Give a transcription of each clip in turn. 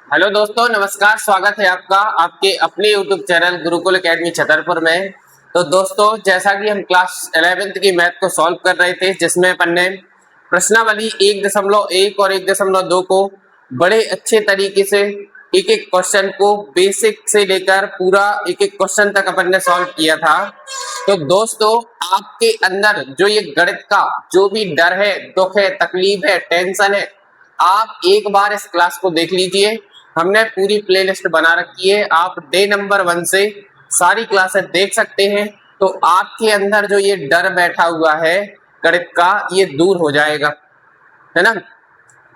Hello दोस्तों, नमस्कार। स्वागत है आपका आपके अपने YouTube channel Gurukul academy Chhatarpur में। तो दोस्तों, जैसा कि हम क्लास 11th की मैथ को सॉल्व कर रहे थे, जिसमें अपन ने प्रश्नावली 1.1 और 1.2 को बड़े अच्छे तरीके से एक एक क्वेश्चन को बेसिक से लेकर पूरा एक एक क्वेश्चन तक अपन ने सॉल्व किया था। तो दोस्तों, आपके अंदर जो ये गणित का जो भी डर है, दुख है, तकलीफ है, टेंशन है, आप एक बार इस क्लास को देख लीजिए। हमने पूरी प्लेलिस्ट बना रखी है, आप डे नंबर 1 से सारी क्लासेस देख सकते हैं। तो आपके अंदर जो ये डर बैठा हुआ है गणित का, ये दूर हो जाएगा, है ना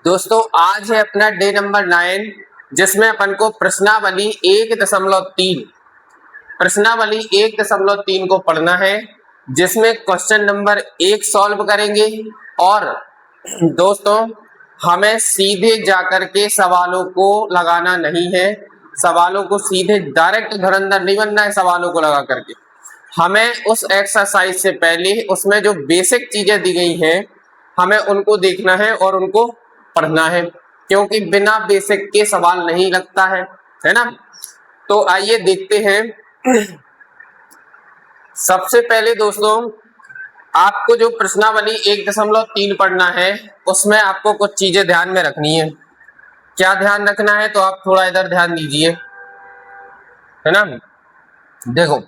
दोस्तों। आज है अपना डे नंबर 9, जिसमें अपन को प्रश्नावली 1.3 को पढ़ना है, जिसमें क्वेश्चन नंबर 1 सॉल्व करेंगे। और दोस्तों, हमें सीधे जाकर के सवालों को लगाना नहीं है, सवालों को सीधे डायरेक्ट धुरंधर नहीं बनना है। सवालों को लगा करके हमें उस एक्सरसाइज से पहले उसमें जो बेसिक चीजें दी गई हैं, हमें उनको देखना है और उनको पढ़ना है, क्योंकि बिना बेसिक के सवाल नहीं लगता है ना। तो आइए देखते हैं। सबसे पहले दोस्तों, आपको जो प्रश्नावली 1.3 पढ़ना है, उसमें आपको कुछ चीजें ध्यान में रखनी है। क्या ध्यान रखना है, तो आप थोड़ा इधर ध्यान दीजिए, है ना। देखो,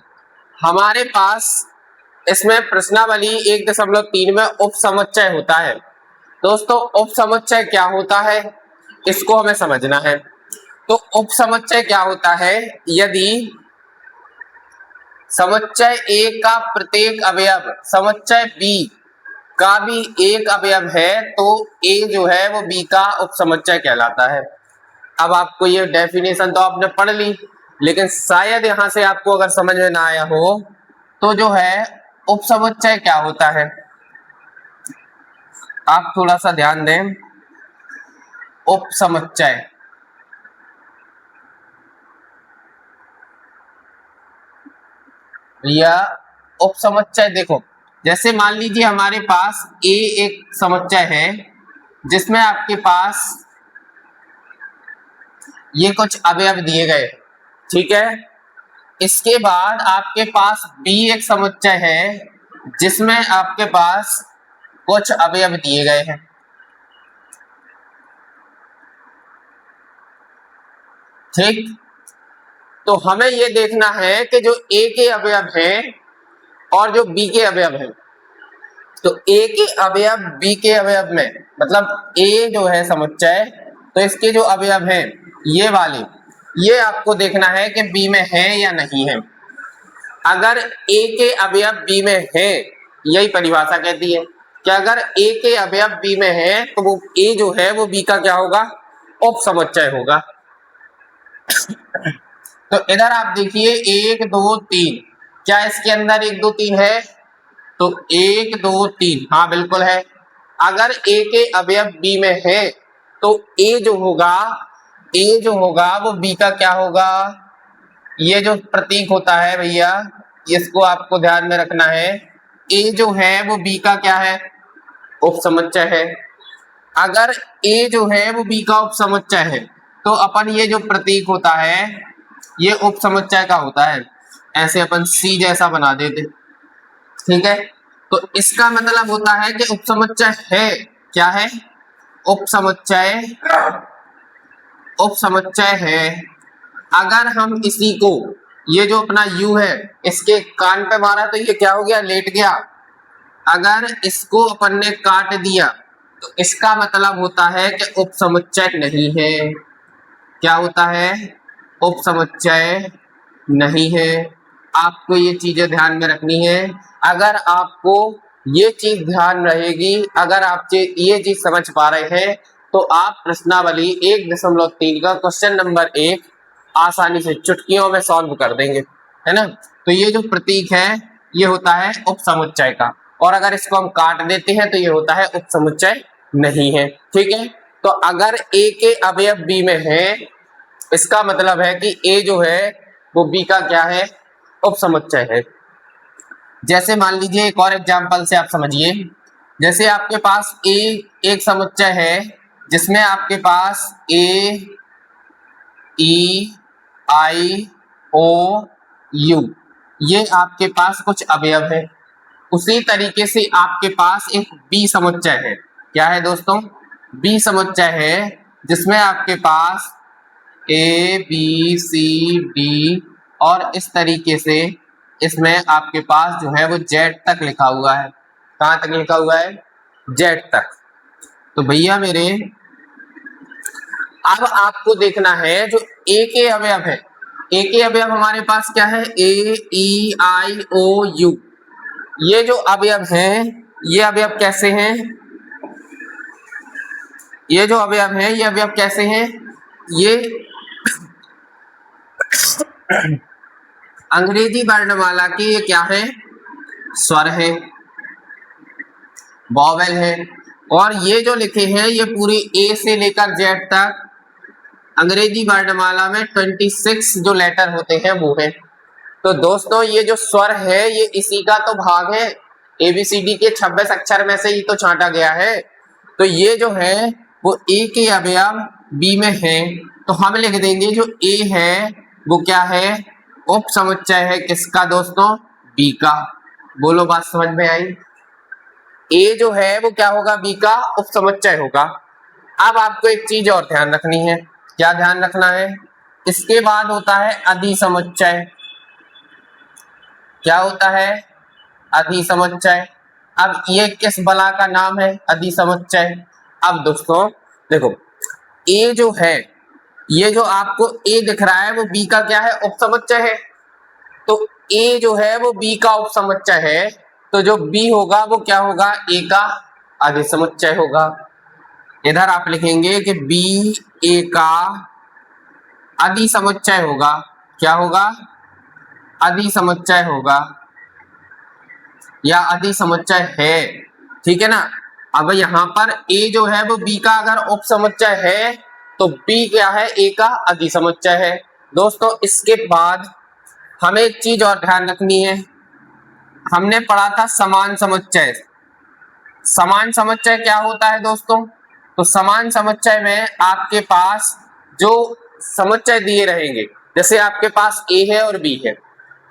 हमारे पास इसमें प्रश्नावली 1.3 में उपसमुच्चय होता है। दोस्तों, उपसमुच्चय क्या होता है, इसको हमें समझना है। तो उपसमुच्चय क्या होता है, यदि समुच्चय ए का प्रत्येक अवयव समुच्चय बी का भी एक अवयव है, तो ए जो है वो बी का उपसमुच्चय कहलाता है। अब आपको ये डेफिनेशन तो आपने पढ़ ली, लेकिन शायद यहां से आपको अगर समझ में ना आया हो, तो जो है उपसमुच्चय क्या होता है, आप थोड़ा सा ध्यान दें। उपसमुच्चय या उपसमुच्चय, देखो, जैसे मान लीजिए हमारे पास ए एक समुच्चय है, जिसमें आपके पास ये कुछ अवयव दिए गए, ठीक है। इसके बाद आपके पास बी एक समुच्चय है, जिसमें आपके पास कुछ अवयव दिए गए हैं। ठीक, तो हमें ये देखना है कि जो ए के अवयव हैं और जो बी के अवयव हैं, तो ए के अवयव बी के अवयव में, मतलब ए जो है समुच्चय, तो इसके जो अवयव हैं ये वाले, ये आपको देखना है कि बी में है या नहीं है। अगर ए के अवयव बी में है, यही परिभाषा कहती है कि अगर ए के अवयव बी में है, तो वो ए जो है वो बी का क्या होगा, उपसमुच्चय होगा। तो इधर आप देखिए 1 2 3, क्या इसके अंदर 1 2 3 है, तो 1 2 3, हाँ बिल्कुल है। अगर ए के अवयव बी में है, तो ए जो होगा वो बी का क्या होगा। ये जो प्रतीक होता है भैया, इसको आपको ध्यान में रखना है। ए जो है वो बी का क्या है, उपसमुच्चय है। अगर ए जो है वो बी का उपसमुच्चय है, तो अपन ये जो प्रतीक होता है ये उपसमुच्चय का होता है, ऐसे अपन सी जैसा बना देते, ठीक है। तो इसका मतलब होता है कि उपसमुच्चय है, क्या है, उपसमुच्चय है। अगर हम इसी को, ये जो अपना u है, इसके कान पे मारा तो ये क्या हो गया, लेट गया। अगर इसको अपन ने काट दिया, तो इसका मतलब होता है कि उपसमुच्चय नहीं है। क्या होता है, उपसमुच्चय नहीं है। आपको ये चीजें ध्यान में रखनी है। अगर आपको ये चीज ध्यान रहेगी, अगर आप ये चीज समझ पा रहे हैं, तो आप प्रश्नावली 1.3 का क्वेश्चन नंबर 1 आसानी से चुटकियों में सॉल्व कर देंगे, है ना। तो ये जो प्रतीक है ये होता है उपसमुच्चय का, और अगर इसको हम काट देते हैं तो ये होता है उपसमुच्चय नहीं है, ठीक है। तो अगर ए के अवयव बी में है, इसका मतलब है कि ए जो है वो बी का क्या है, उपसमुच्चय है। जैसे मान लीजिए एक और एग्जांपल से आप समझिए। जैसे आपके पास ए एक समुच्चय है, जिसमें आपके पास ए ई आई ओ यू, ये आपके पास कुछ अवयव है। उसी तरीके से आपके पास एक बी समुच्चय है। क्या है दोस्तों? बी समुच्चय है, जिसमें आपके पास ए बी सी डी और इस तरीके से इसमें आपके पास जो है वो जेड तक लिखा हुआ है। कहाँ तक लिखा हुआ है? जेड तक। तो भैया मेरे, अब आपको देखना है जो ए के अवयव है। ए के अवयव हमारे पास क्या है? ए ई आई ओ यू। ये जो अवयव हैं, ये अवयव कैसे हैं? ये जो अवयव हैं, ये अवयव कैसे हैं? ये अंग्रेजी वर्णमाला के ये क्या है? स्वर है, वॉवेल है। और ये जो लिखे हैं ये पूरी ए से लेकर जेड तक अंग्रेजी वर्णमाला में 26 जो लेटर होते हैं वो है। तो दोस्तों ये जो स्वर है ये इसी का तो भाग है। एबीसीडी के 26 अक्षर में से ही तो छांटा गया है। तो ये जो है वो ए के अवयव बी में है। तो हम लिख देंगे जो ए है वो क्या है? उप समुच्चय है। किसका दोस्तों? बी का। बोलो बात समझ में आई? ए जो है वो क्या होगा? बी का उप समुच्चय होगा। अब आपको एक चीज और ध्यान रखनी है। क्या ध्यान रखना है? इसके बाद होता है अधिसमुच्चय। क्या होता है? अधिसमुच्चय। अब ये किस बला का नाम है? अधिसमुच्चय। अब दोस्तों देखो, ए जो है, ये जो आपको ए दिख रहा है वो बी का क्या है? उपसमुच्चय है। तो ए जो है वो बी का उपसमुच्चय है। तो जो बी होगा वो क्या होगा? ए का अधिसमुच्चय होगा। इधर आप लिखेंगे कि बी ए का अधिसमुच्चय होगा। क्या होगा? अधिसमुच्चय होगा या अधिसमुच्चय है। ठीक है ना? अब यहाँ पर ए जो है वो बी का अगर उपसमुच्चय है तो बी क्या है? ए का अधिसमुच्चय है। दोस्तों इसके बाद हमें एक चीज और ध्यान रखनी है। हमने पढ़ा था समान समुच्चय। समान समुच्चय क्या होता है दोस्तों? तो समान समुच्चय में आपके पास जो समुच्चय दिए रहेंगे, जैसे आपके पास ए है और बी है,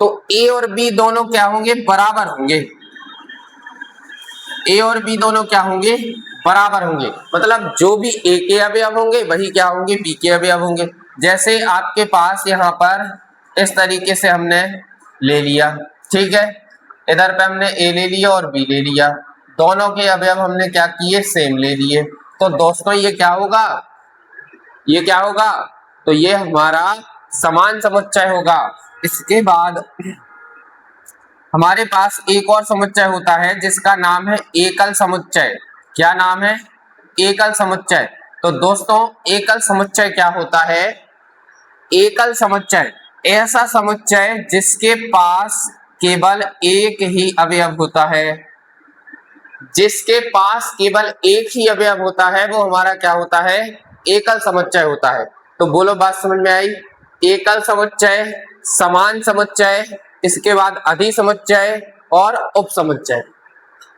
तो ए और बी दोनों क्या होंगे? बराबर होंगे। ए और बी दोनों क्या होंगे? बराबर होंगे। मतलब जो भी ए के अवयव होंगे वही क्या होंगे? बी के अवयव होंगे। जैसे आपके पास यहाँ पर इस तरीके से हमने ले लिया, ठीक है, इधर पे हमने ए ले लिया और बी ले लिया, दोनों के अवयव हमने क्या किए? सेम ले लिए। तो दोस्तों ये क्या होगा? ये क्या होगा? तो ये हमारा समान समुच्चय होगा। इसके बाद हमारे पास एक और समुच्चय होता है जिसका नाम है एकल समुच्चय। क्या नाम है? एकल समुच्चय। तो दोस्तों एकल समुच्चय क्या होता है? एकल समुच्चय ऐसा समुच्चय जिसके पास केवल एक ही अवयव होता है। जिसके पास केवल एक ही अवयव होता है वो हमारा क्या होता है? एकल समुच्चय होता है। तो बोलो बात समझ में आई? एकल समुच्चय, समान समुच्चय, इसके बाद अधिसमुच्चय और उपसमुच्चय।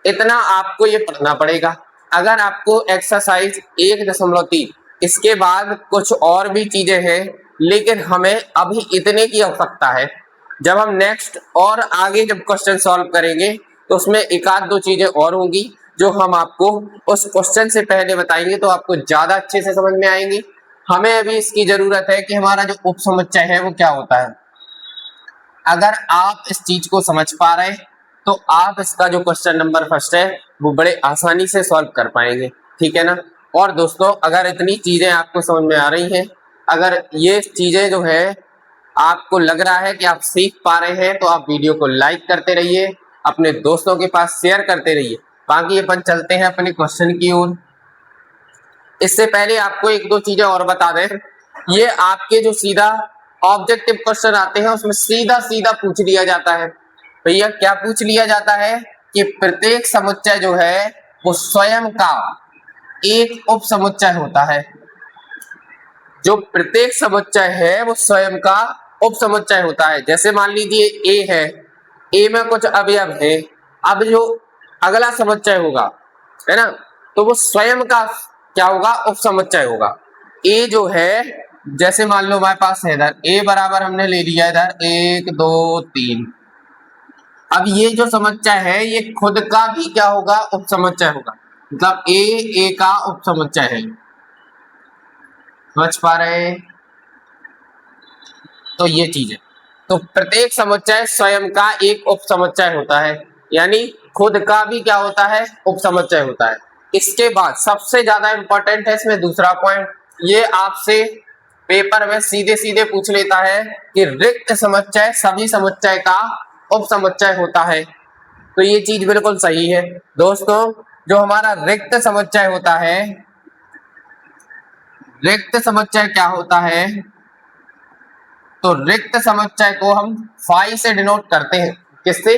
इतना आपको ये पढ़ना पड़ेगा। अगर आपको एक्सरसाइज 1.3 इसके बाद कुछ और भी चीजें हैं, लेकिन हमें अभी इतने की आवश्यकता है। जब हम नेक्स्ट और आगे जब क्वेश्चन सॉल्व करेंगे तो उसमें एक आध दो चीजें और होंगी जो हम आपको उस क्वेश्चन से पहले बताएंगे, तो आपको ज्यादा अच्छे से समझ में आएंगी। हमें अभी इसकी जरूरत है कि हमारा जो उपसमुच्चय है वो क्या होता है। अगर आप इस चीज को समझ पा रहे तो आप इसका जो क्वेश्चन नंबर फर्स्ट है वो बड़े आसानी से सॉल्व कर पाएंगे। ठीक है ना? और दोस्तों अगर इतनी चीजें आपको समझ में आ रही हैं, अगर ये चीजें जो है आपको लग रहा है कि आप सीख पा रहे हैं, तो आप वीडियो को लाइक करते रहिए, अपने दोस्तों के पास शेयर करते रहिए। बाकी अपन चलते हैं अपने क्वेश्चन की ओर। इससे पहले आपको एक दो चीजें और बता दें। ये आपके जो सीधा ऑब्जेक्टिव क्वेश्चन आते हैं उसमें सीधा सीधा पूछ लिया जाता है। भैया क्या पूछ लिया जाता है कि प्रत्येक समुच्चय जो है वो स्वयं का एक उप समुच्चय होता है। जो प्रत्येक समुच्चय है वो स्वयं का उप समुच्चय होता है। जैसे मान लीजिए ए है, ए में कुछ अवयव है, अब जो अगला समुच्चय होगा, है ना, तो वो स्वयं का क्या होगा? उप समुच्चय होगा। ए जो है जैसे मान लो हमारे पास है इधर a बराबर हमने ले लिया इधर 1 2 3। अब ये जो समुच्चय है ये खुद का भी क्या होगा, उपसमुच्चय होगा, मतलब a का उपसमुच्चय है। समझ पा रहे हैं? तो ये चीज है। तो प्रत्येक समुच्चय स्वयं का एक उपसमुच्चय होता है, यानी खुद का भी क्या होता है, उपसमुच्चय होता है। इसके बाद सबसे ज्यादा इंपॉर्टेंट है इसमें दूसरा पॉइंट, ये आपसे पेपर में सीधे सीधे पूछ लेता है कि रिक्त समुच्चय सभी समुच्चय का उपसमुच्चय होता है। तो ये चीज बिल्कुल सही है दोस्तों। जो हमारा रिक्त समुच्चय होता है, रिक्त समुच्चय क्या होता है, तो रिक्त समुच्चय को हम फाई से डिनोट करते हैं। किससे?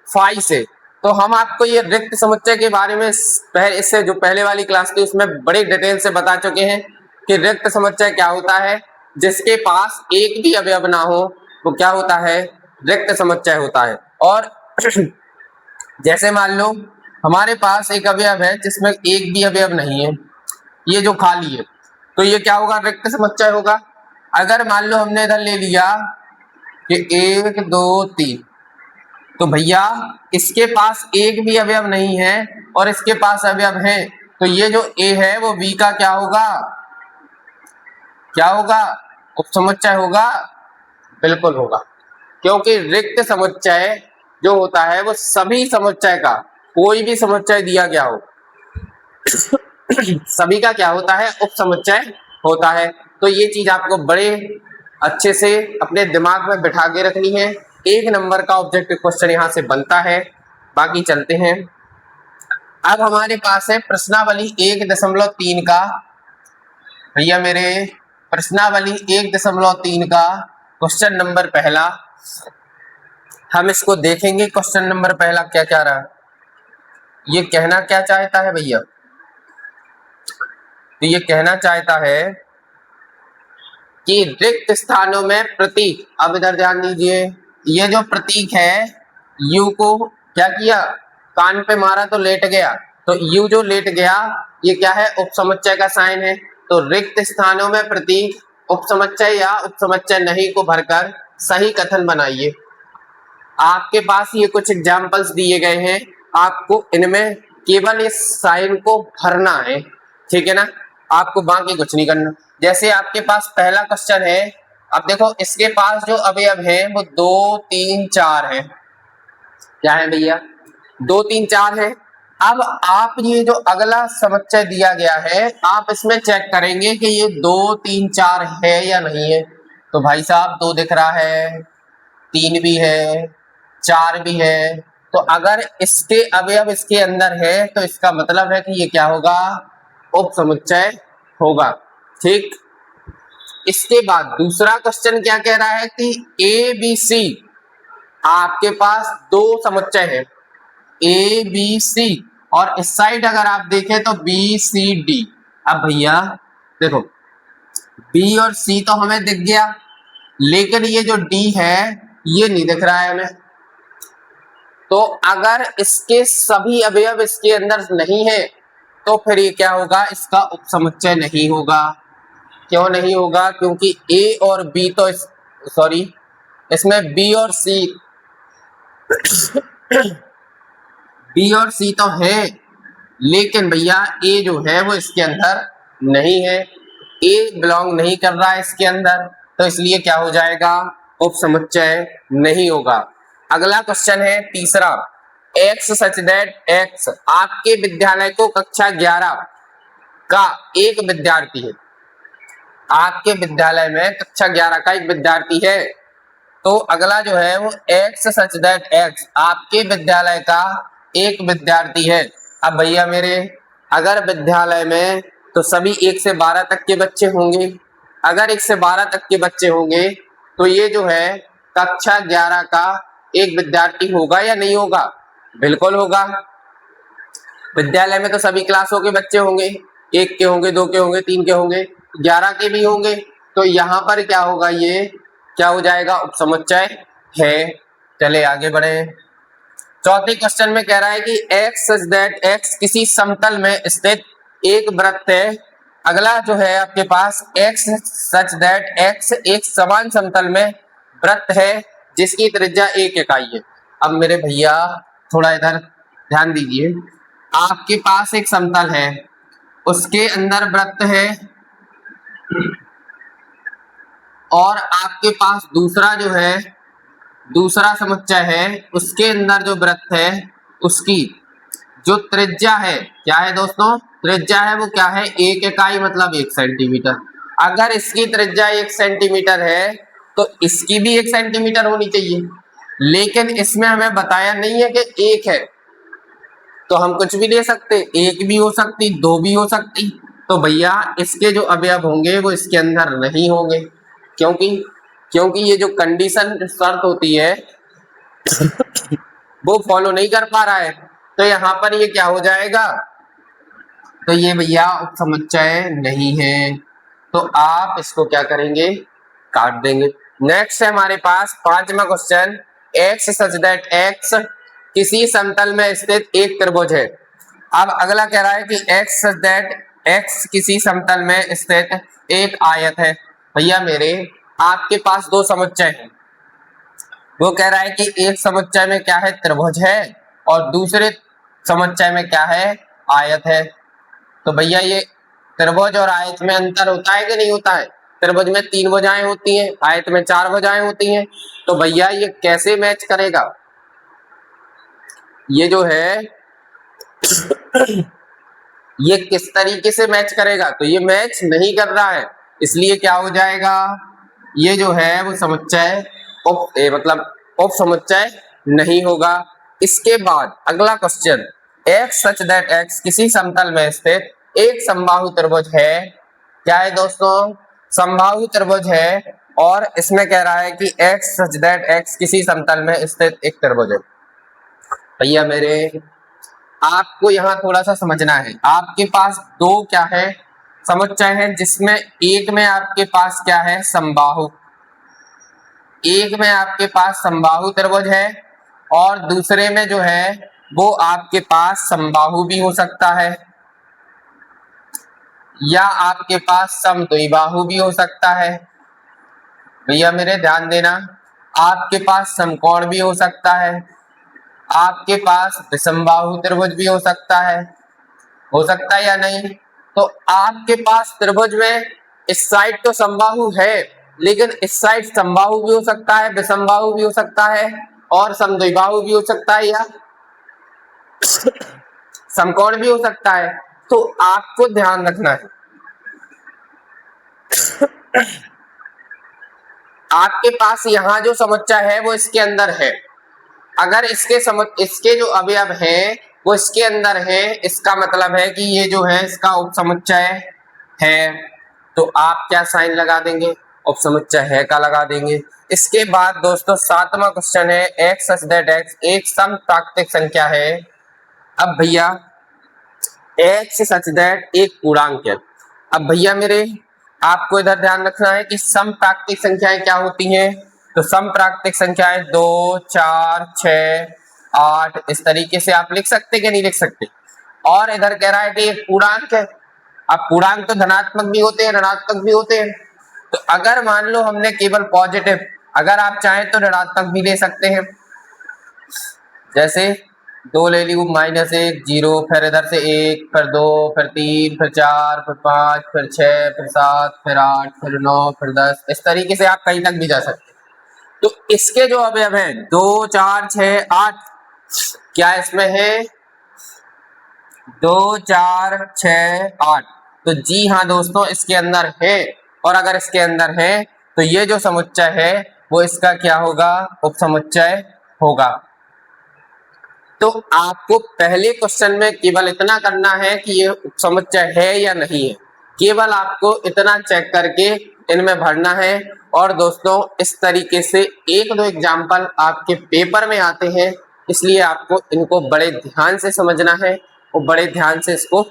फाई से। तो हम आपको ये रिक्त समुच्चय के बारे में इससे जो पहले वाली क्लास थी उसमें बड़े डिटेल से बता चुके हैं कि रिक्त समुच्चय क्या होता है। जिसके पास एक भी अवयव ना हो वो क्या होता है, रिक्त समुच्चय होता है। और जैसे मान लो हमारे पास एक अवयव है जिसमें एक भी अवयव नहीं है, ये जो खाली है, तो ये क्या होगा, रिक्त समुच्चय होगा। अगर मान लो हमने इधर ले लिया कि 1 2 3, तो भैया इसके पास एक भी अवयव नहीं है और इसके पास अवयव है, तो ये जो a है वो b का क्या होगा, क्या होगा, उपसमुच्चय होगा। बिल्कुल होगा, क्योंकि रिक्त समुच्चय जो होता है वो सभी समुच्चय का, कोई भी समुच्चय दिया गया हो सभी का क्या होता है, उपसमुच्चय होता है। तो ये चीज आपको बड़े अच्छे से अपने दिमाग में बिठा के रखनी है। 1 नंबर का ऑब्जेक्टिव क्वेश्चन यहाँ से बनता है। बाकी चलते हैं। अब हमारे पास है प्रश्नावली 1.3 का, भैया मेरे प्रश्नावली 1.3 का क्वेश्चन नंबर पहला। हम इसको देखेंगे क्वेश्चन नंबर पहला क्या क्या रहा, ये कहना क्या चाहता है भैया, तो ये कहना चाहता है कि रिक्त स्थानों में प्रतीक, अब इधर ध्यान दीजिए, ये जो प्रतीक है यू को क्या किया, कान पे मारा तो लेट गया, तो यू जो लेट गया ये क्या है, उपसमुच्चय का साइन है। तो रिक्त स्थानों में प्रतीक उपसमुच्चय या उपसमुच्चय नहीं को भरकर सही कथन बनाइए। आपके पास ये कुछ एग्जाम्पल्स दिए गए हैं, आपको इनमें केवल इस साइन को भरना है, ठीक है ना, आपको बाकी कुछ नहीं करना। जैसे आपके पास पहला क्वेश्चन है, अब देखो इसके पास जो अवयव है वो 2 3 4 है, क्या है भैया, 2 3 4 है। अब आप ये जो अगला समुच्चय दिया गया है आप इसमें चेक करेंगे कि ये 2 3 4 है या नहीं है। तो भाई साहब 2 दिख रहा है, 3 भी है, 4 भी है, तो अगर इसके अवयव इसके अंदर है तो इसका मतलब है कि ये क्या होगा, उपसमुच्चय होगा। ठीक, इसके बाद दूसरा क्वेश्चन क्या कह रहा है कि ए बी सी, आपके पास 2 समुच्चय है ए बी सी, और इस साइड अगर आप देखें तो बी सी डी। अब भैया देखो बी और सी तो हमें दिख गया, लेकिन ये जो डी है ये नहीं दिख रहा है हमें। तो अगर इसके सभी अवयव इसके अंदर नहीं है तो फिर ये क्या होगा, इसका उपसमुच्चय नहीं होगा। क्यों नहीं होगा, क्योंकि ए और बी तो सॉरी इसमें बी और सी बी और सी तो है, लेकिन भैया ए जो है वो इसके अंदर नहीं है, ए बिलोंग नहीं कर रहा है इसके अंदर, तो इसलिए क्या हो जाएगा, उपसमुच्चय नहीं होगा। अगला क्वेश्चन है तीसरा, एक्स सच दैट एक्स, आपके विद्यालय को कक्षा 11 का एक विद्यार्थी है, आपके विद्यालय में कक्षा 11 का एक विद्यार्थी है। तो अगला जो है वो एक्स सच दैट एक्स, आपके विद्यालय का एक विद्यार्थी है। अब भैया मेरे अगर विद्यालय में तो सभी 1 से 12 तक के बच्चे होंगे, अगर 1 से 12 तक के बच्चे होंगे तो ये जो है कक्षा 11 का एक विद्यार्थी होगा या नहीं होगा, बिल्कुल होगा। विद्यालय में तो सभी क्लासों के बच्चे होंगे, 1 के होंगे, 2 के होंगे, 3 के होंगे, 11 के भी होंगे, तो यहाँ पर क्या होगा, ये क्या हो जाएगा, उपसमुच्चय है। चले आगे बढ़े। चौथे क्वेश्चन में कह रहा है कि एक्स सच दैट एक्स किसी समतल में स्थित एक वृत्त है अगला जो है आपके पास x सच दैट x एक समान समतल में वृत्त है जिसकी त्रिज्या 1 इकाई है। अब मेरे भैया थोड़ा इधर ध्यान दीजिए, आपके पास एक समतल है, उसके अंदर वृत्त है और आपके पास दूसरा जो है दूसरा समुच्चय है, उसके अंदर जो वृत्त है उसकी जो त्रिज्या है क्या है दोस्तों, त्रिज्या है वो क्या है 1 इकाई मतलब 1 सेंटीमीटर। अगर इसकी त्रिज्या 1 सेंटीमीटर है तो इसकी भी 1 सेंटीमीटर होनी चाहिए, लेकिन इसमें हमें बताया नहीं है कि 1 है, तो हम कुछ भी ले सकते, 1 भी हो सकती 2 भी हो सकती। तो भैया इसके जो अवयव होंगे वो इसके अंदर नहीं होंगे, क्योंकि ये जो कंडीशन शर्त होती है वो फॉलो नहीं कर पा रहा है। तो यहाँ पर ये क्या हो जाएगा, तो ये भैया उपसमुच्चय नहीं है, तो आप इसको क्या करेंगे, काट देंगे। नेक्स्ट है हमारे पास 5वां question, x such that x किसी समतल में स्थित एक त्रिभुज है। अब अगला कह रहा है कि x सच दैट x किसी समतल में स्थित एक आयत है। भैया मेरे आपके पास 2 समुच्चय हैं, वो कह रहा है कि एक समुच्चय में क्या है त्रिभुज है और दूसरे समुच्चय में क्या है आयत है। तो भैया ये त्रिभुज और आयत में अंतर होता है कि नहीं होता है, त्रिभुज में 3 भुजाएं होती हैं, आयत में 4 भुजाएं होती हैं। तो भैया ये कैसे मैच करेगा, ये जो है ये किस तरीके से मैच करेगा, तो ये मैच नहीं कर रहा है, इसलिए क्या हो जाएगा, ये जो है वो समुच्चय मतलब उप समुच्चय नहीं होगा। इसके बाद अगला question, x such that x किसी समतल में स्थित एक समबाहु त्रिभुज है। क्या है दोस्तों, समबाहु त्रिभुज है और इसमें कह रहा है कि x सच दैट x किसी समतल में स्थित एक त्रिभुज है। भैया मेरे आपको यहाँ थोड़ा सा समझना है, आपके पास 2 क्या है समुच्चय है, जिसमें एक में आपके पास क्या है समबाहु, एक में आपके पास समबाहु त्रिभुज है और दूसरे में जो है वो आपके पास समबाहु भी हो सकता है या आपके पास समद्विबाहु भी हो सकता है। भैया मेरे ध्यान देना, आपके पास समकोण भी हो सकता है, आपके पास विषमबाहु त्रिभुज भी हो सकता है या नहीं। तो आपके पास त्रिभुज में इस साइड तो समबाहु है, लेकिन इस साइड समबाहु भी हो सकता है, विषमबाहु भी हो सकता है और समद्विबाहु भी हो सकता है या समकोण भी हो सकता है। तो आपको ध्यान रखना है आपके पास यहाँ जो समुच्चय है वो इसके अंदर है, अगर इसके जो अवयव हैं वो इसके अंदर है, इसका मतलब है कि ये जो है इसका उपसमुच्चय है, तो आप क्या साइन लगा देंगे, उपसमुच्चय है का लगा देंगे। इसके बाद दोस्तों 7वां क्वेश्चन है, x सच दैट x एक समप्राकृतिक संख्या है। अब भैया x सच दैट एक पूर्णांक है। अब भैया मेरे आपको इधर ध्यान रखना है कि समप्राकृतिक संख्याएं क्या होती हैं, तो समप्राकृतिक संख्याएं 2 4 6 8 इस तरीके से आप लिख सकते कि नहीं लिख सकते। और इधर कह रहा है कि एक पूर्णांक है, अब पूर्णांक तो धनात्मक भी होते हैं ऋणात्मक भी होते हैं। तो अगर मान लो हमने केवल पॉजिटिव, अगर आप चाहें तो ऋणात्मक भी ले सकते हैं, जैसे 2 ले ली -1 0 फिर इधर से 1 फिर 2 फिर 3 फिर 4 फिर 5 फिर 6 फिर 7 फिर 8 फिर 9 फिर 10 इस तरीके से आप कहीं तक भी जा सकते हैं। तो इसके जो अवयव हैं 2 4 6 8 क्या इसमें है 2 4 6 8, तो जी हाँ दोस्तों इसके अंदर है। और अगर इसके अंदर है तो ये जो समुच्चय है वो इसका क्या होगा, उपसमुच्चय होगा। तो आपको पहले क्वेश्चन में केवल इतना करना है कि ये उपसमुच्चय है या नहीं है, केवल आपको इतना चेक करके इनमें भरना है। और दोस्तों इस तरीके से 1-2 एग्जाम्पल आपके पेपर में आते हैं, इसलिए आपको इनको बड़े ध्यान से समझना है और बड़े ध्यान से इसको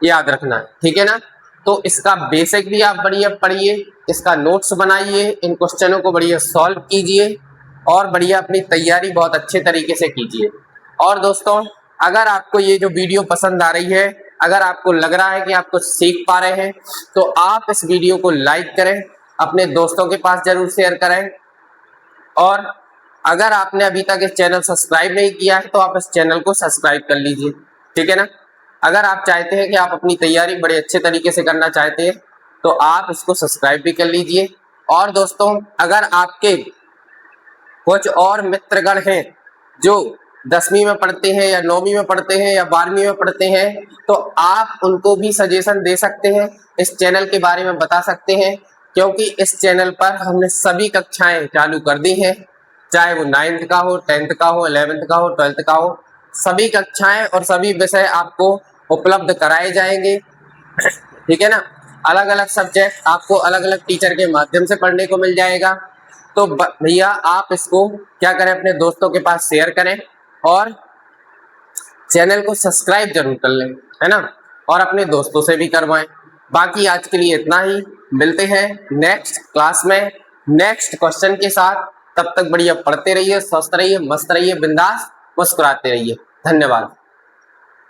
याद रखना है, ठीक है ना। तो इसका बेसिक भी आप बढ़िया पढ़िए, इसका नोट्स बनाइए, इन क्वेश्चनों को बढ़िया सॉल्व कीजिए और बढ़िया अपनी तैयारी बहुत अच्छे तरीके से कीजिए। और दोस्तों अगर आपको ये जो वीडियो पसंद आ रही है अगर आपको लग रहा है कि आप कुछ सीख पा रहे हैं तो आप इस वीडियो को लाइक करें, अपने दोस्तों के पास जरूर शेयर करें, और अगर आपने अभी तक इस चैनल सब्सक्राइब नहीं किया है तो आप इस चैनल को सब्सक्राइब कर लीजिए, ठीक है ना। अगर आप चाहते हैं कि आप अपनी तैयारी बड़े अच्छे तरीके से करना चाहते हैं तो आप इसको सब्सक्राइब भी कर लीजिए। और दोस्तों, अगर आपके कुछ और मित्रगण हैं जो 10वीं में पढ़ते हैं या 9वीं में पढ़ते हैं या 12वीं में पढ़ते हैं तो आप उनको भी सजेशन दे सकते हैं, इस चैनल के बारे में बता सकते हैं, क्योंकि इस चैनल पर हमने सभी कक्षाएं चालू कर दी हैं, चाहे वो 9th का हो, 10th का हो, 11th का हो, 12th का हो, सभी कक्षाएं और सभी विषय आपको उपलब्ध कराए जाएंगे, ठीक है ना। अलग अलग सब्जेक्ट आपको अलग अलग टीचर के माध्यम से पढ़ने को मिल जाएगा। तो भैया आप इसको क्या करें, अपने दोस्तों के पास शेयर करें और चैनल को सब्सक्राइब जरूर कर लें, है ना, और अपने दोस्तों से भी करवाएं। बाकी आज के लिए इतना ही, मिलते हैं नेक्स्ट क्लास में नेक्स्ट क्वेश्चन के साथ। तब तक बढ़िया पढ़ते रहिए, स्वस्थ रहिए, मस्त रहिए, बिंदास मुस्कुराते रहिए। धन्यवाद।